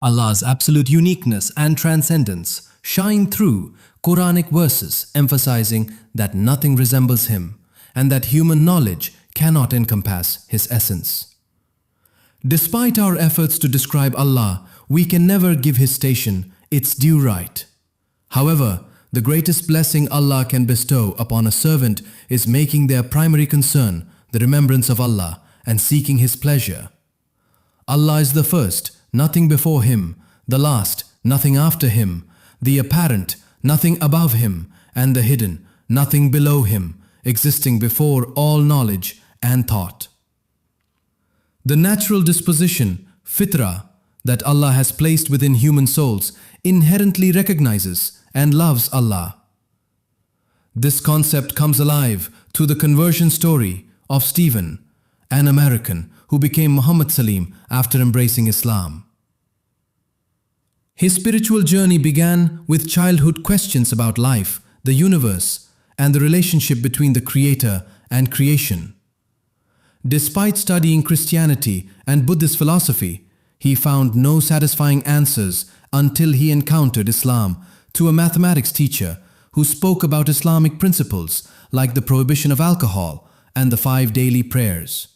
Allah's absolute uniqueness and transcendence shine through Quranic verses emphasizing that nothing resembles Him and that human knowledge cannot encompass His essence. Despite our efforts to describe Allah, we can never give His station its due right. However, the greatest blessing Allah can bestow upon a servant is making their primary concern the remembrance of Allah and seeking His pleasure. Allah is the first, nothing before Him, the last, nothing after Him, the apparent, nothing above Him, and the hidden, nothing below Him, existing before all knowledge and thought. The natural disposition, fitrah, that Allah has placed within human souls inherently recognizes and loves Allah. This concept comes alive through the conversion story of Stephen, an American who became Muhammad Salim after embracing Islam. His spiritual journey began with childhood questions about life, the universe, and the relationship between the Creator and creation. Despite studying Christianity and Buddhist philosophy, he found no satisfying answers until he encountered Islam through a mathematics teacher who spoke about Islamic principles like the prohibition of alcohol and the 5 daily prayers.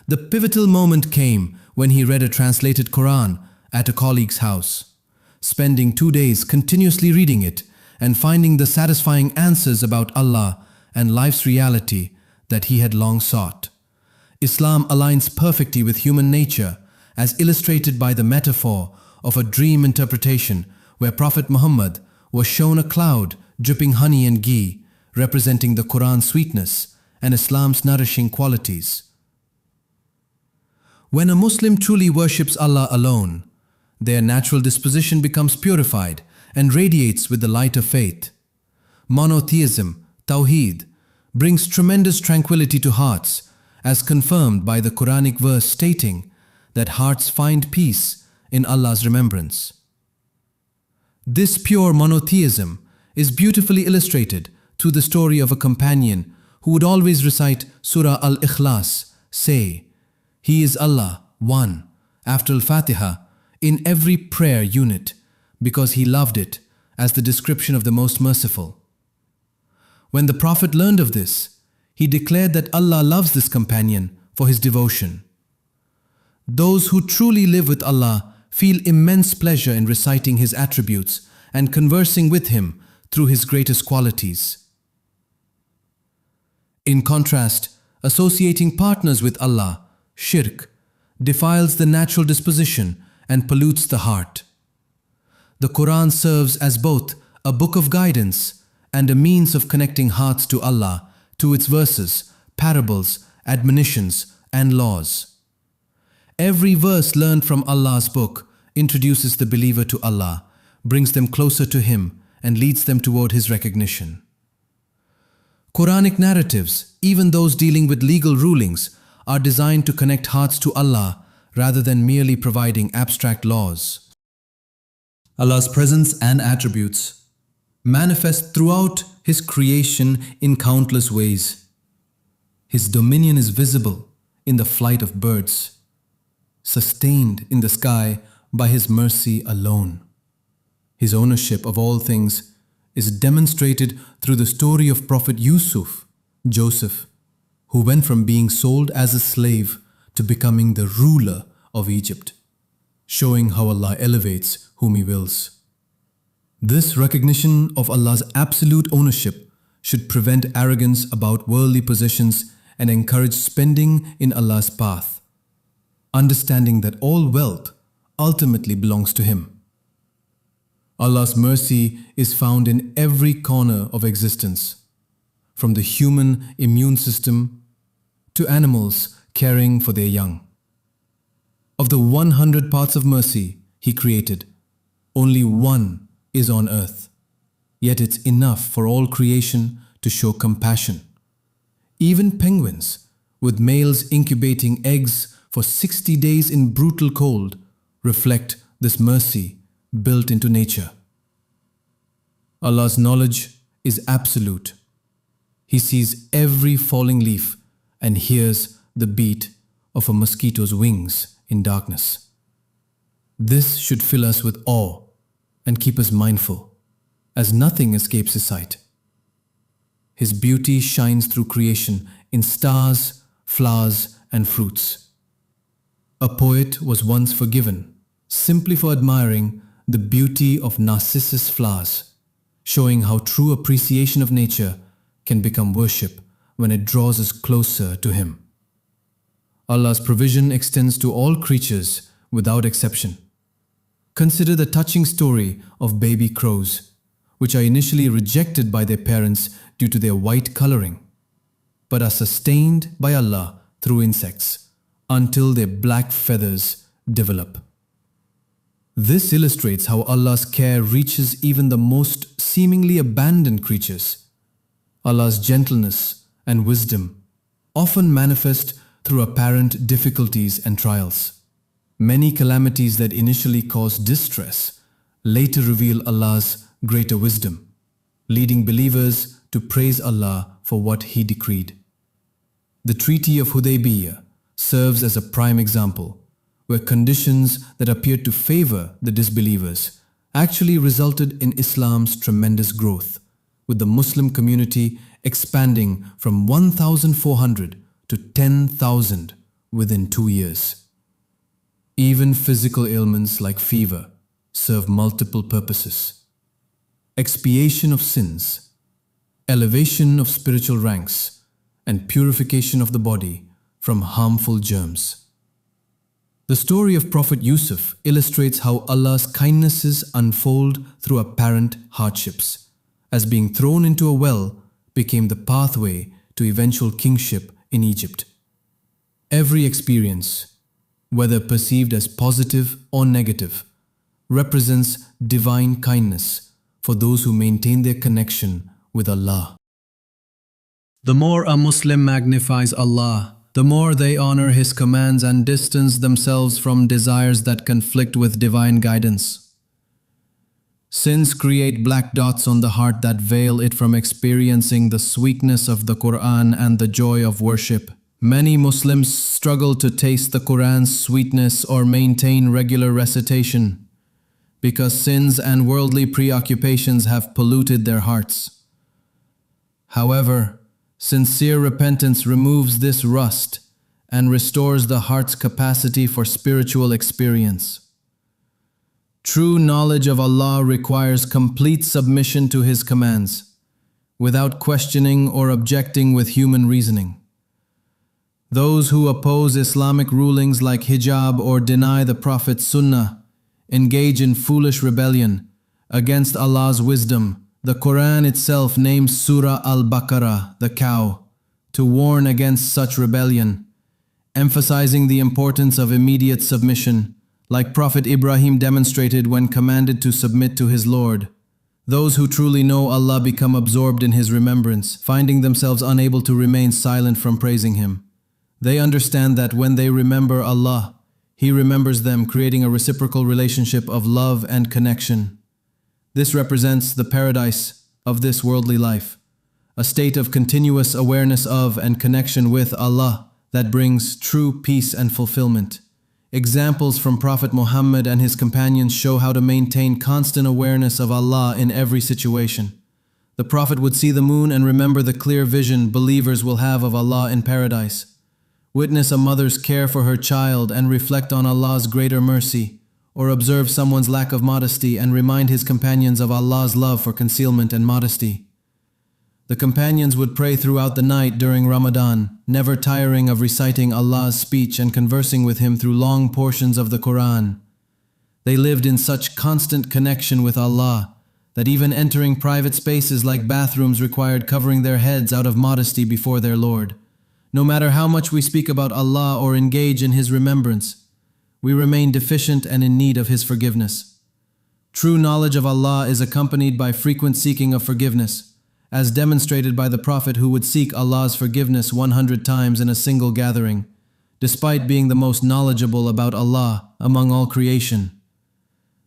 The pivotal moment came when he read a translated Quran at a colleague's house, spending 2 days continuously reading it and finding the satisfying answers about Allah and life's reality that he had long sought. Islam aligns perfectly with human nature, as illustrated by the metaphor of a dream interpretation where Prophet Muhammad was shown a cloud dripping honey and ghee, representing the Quran's sweetness and Islam's nourishing qualities. When a Muslim truly worships Allah alone, their natural disposition becomes purified and radiates with the light of faith. Monotheism, Tawheed, brings tremendous tranquility to hearts, as confirmed by the Quranic verse stating that hearts find peace in Allah's remembrance. This pure monotheism is beautifully illustrated through the story of a companion who would always recite Surah Al-Ikhlas, say, "He is Allah, one," after Al-Fatiha in every prayer unit, because he loved it as the description of the Most Merciful. When the Prophet learned of this, he declared that Allah loves this companion for his devotion. Those who truly live with Allah feel immense pleasure in reciting His attributes and conversing with Him through His greatest qualities. In contrast, associating partners with Allah, shirk, defiles the natural disposition and pollutes the heart. The Quran serves as both a book of guidance and a means of connecting hearts to Allah through its verses, parables, admonitions, and laws. Every verse learned from Allah's book introduces the believer to Allah, brings them closer to Him, and leads them toward His recognition. Quranic narratives, even those dealing with legal rulings, are designed to connect hearts to Allah rather than merely providing abstract laws. Allah's presence and attributes manifest throughout His creation in countless ways. His dominion is visible in the flight of birds, sustained in the sky by His mercy alone. His ownership of all things is demonstrated through the story of Prophet Joseph, who went from being sold as a slave to becoming the ruler of Egypt, showing how Allah elevates whom He wills. This recognition of Allah's absolute ownership should prevent arrogance about worldly possessions and encourage spending in Allah's path, understanding that all wealth ultimately belongs to Him. Allah's mercy is found in every corner of existence, from the human immune system to animals caring for their young. Of the 100 parts of mercy He created, only one is on earth, yet it's enough for all creation to show compassion. Even penguins, with males incubating eggs for 60 days in brutal cold, reflect this mercy built into nature. Allah's knowledge is absolute. He sees every falling leaf and hears the beat of a mosquito's wings in darkness. This should fill us with awe and keep us mindful, as nothing escapes His sight. His beauty shines through creation in stars, flowers, and fruits. A poet was once forgiven simply for admiring the beauty of narcissus flowers, showing how true appreciation of nature can become worship when it draws us closer to Him. Allah's provision extends to all creatures without exception. Consider the touching story of baby crows, which are initially rejected by their parents due to their white coloring, but are sustained by Allah through insects until their black feathers develop. This illustrates how Allah's care reaches even the most seemingly abandoned creatures. Allah's gentleness and wisdom often manifest through apparent difficulties and trials. Many calamities that initially cause distress later reveal Allah's greater wisdom, leading believers to praise Allah for what He decreed. The Treaty of Hudaybiyah serves as a prime example, where conditions that appeared to favor the disbelievers actually resulted in Islam's tremendous growth, with the Muslim community expanding from 1,400 to 10,000 within 2 years. Even physical ailments like fever serve multiple purposes: expiation of sins, elevation of spiritual ranks, and purification of the body from harmful germs. The story of Prophet Yusuf illustrates how Allah's kindnesses unfold through apparent hardships, as being thrown into a well became the pathway to eventual kingship in Egypt. Every experience, whether perceived as positive or negative, represents divine kindness for those who maintain their connection with Allah. The more a Muslim magnifies Allah, the more they honor His commands and distance themselves from desires that conflict with divine guidance. Sins create black dots on the heart that veil it from experiencing the sweetness of the Quran and the joy of worship. Many Muslims struggle to taste the Quran's sweetness or maintain regular recitation because sins and worldly preoccupations have polluted their hearts. However, sincere repentance removes this rust and restores the heart's capacity for spiritual experience. True knowledge of Allah requires complete submission to His commands, without questioning or objecting with human reasoning. Those who oppose Islamic rulings like hijab or deny the Prophet's sunnah engage in foolish rebellion against Allah's wisdom. The Quran itself names Surah Al-Baqarah, the cow, to warn against such rebellion, emphasizing the importance of immediate submission, like Prophet Ibrahim demonstrated when commanded to submit to his Lord. Those who truly know Allah become absorbed in His remembrance, finding themselves unable to remain silent from praising Him. They understand that when they remember Allah, He remembers them, creating a reciprocal relationship of love and connection. This represents the paradise of this worldly life, a state of continuous awareness of and connection with Allah that brings true peace and fulfillment. Examples from Prophet Muhammad and his companions show how to maintain constant awareness of Allah in every situation. The Prophet would see the moon and remember the clear vision believers will have of Allah in paradise, witness a mother's care for her child and reflect on Allah's greater mercy, or observe someone's lack of modesty and remind his companions of Allah's love for concealment and modesty. The companions would pray throughout the night during Ramadan, never tiring of reciting Allah's speech and conversing with Him through long portions of the Quran. They lived in such constant connection with Allah that even entering private spaces like bathrooms required covering their heads out of modesty before their Lord. No matter how much we speak about Allah or engage in His remembrance, we remain deficient and in need of His forgiveness. True knowledge of Allah is accompanied by frequent seeking of forgiveness, as demonstrated by the Prophet who would seek Allah's forgiveness 100 times in a single gathering, despite being the most knowledgeable about Allah among all creation.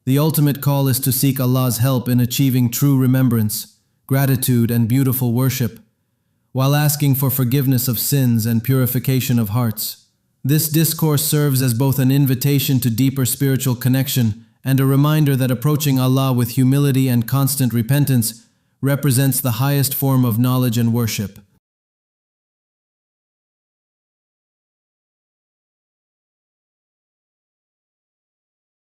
The ultimate call is to seek Allah's help in achieving true remembrance, gratitude, and beautiful worship, while asking for forgiveness of sins and purification of hearts. This discourse serves as both an invitation to deeper spiritual connection and a reminder that approaching Allah with humility and constant repentance represents the highest form of knowledge and worship.